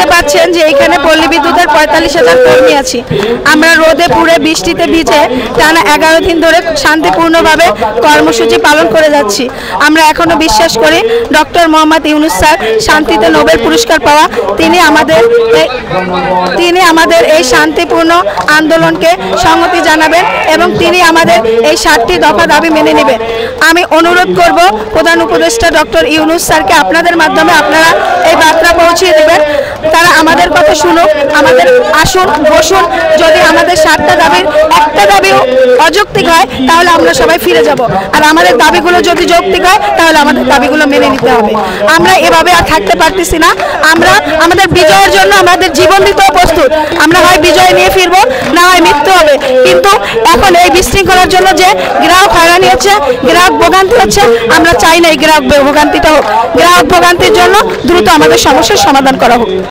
দেখতে পাচ্ছেন যে এখানে পল্লী বিদ্যুতের ৪৫,০০০ কর্মী আছি। আমরা রোদে পুড়ে বৃষ্টিতে ভিজে টানা 11 দিন ধরে শান্তিপূর্ণভাবে কর্মসূচি পালন করে যাচ্ছি। আমরা এখনো বিশ্বাস করি ডক্টর মোহাম্মদ ইউনূস স্যার শান্তিতে নোবেল পুরস্কার পাওয়া, তিনি আমাদের এই শান্তিপূর্ণ আন্দোলনকে সংহতি জানাবেন এবং তিনি আমাদের এই 7টি দফা দাবি মেনে নেবেন। আমি অনুরোধ করব প্রধান উপদেষ্টা ডক্টর ইউনূস স্যারকে আপনাদের মাধ্যমে আপনারা এই বার্তা পৌঁছিয়ে দেবেন। তারা আমাদের কথা শুনুক, আমাদের আসুন বসুন। যদি আমাদের 7টা দাবির একটা দাবিও অযৌক্তিক হয় তাহলে আমরা সবাই ফিরে যাব, আর আমাদের দাবিগুলো যদি যৌক্তিক হয় তাহলে আমাদের দাবিগুলো মেনে নিতে হবে। আমরা এভাবে আর থাকতে পারতেছি না। আমরা আমাদের বিজয়ের জন্য আমাদের জীবন দিতেও প্রস্তুত। আমরা হয় বিজয় নিয়ে ফিরবো, না হয় মৃত্যু হবে। কিন্তু এখন এই বিশৃঙ্খলার জন্য যে গ্রাহক হয়রানি হচ্ছে, গ্রাহক ভোগান্তি হচ্ছে, আমরা চাই না এই গ্রাহক ভোগান্তিটা হোক। গ্রাহক ভোগান্তির জন্য দ্রুত আমাদের সমস্যার সমাধান করা হোক।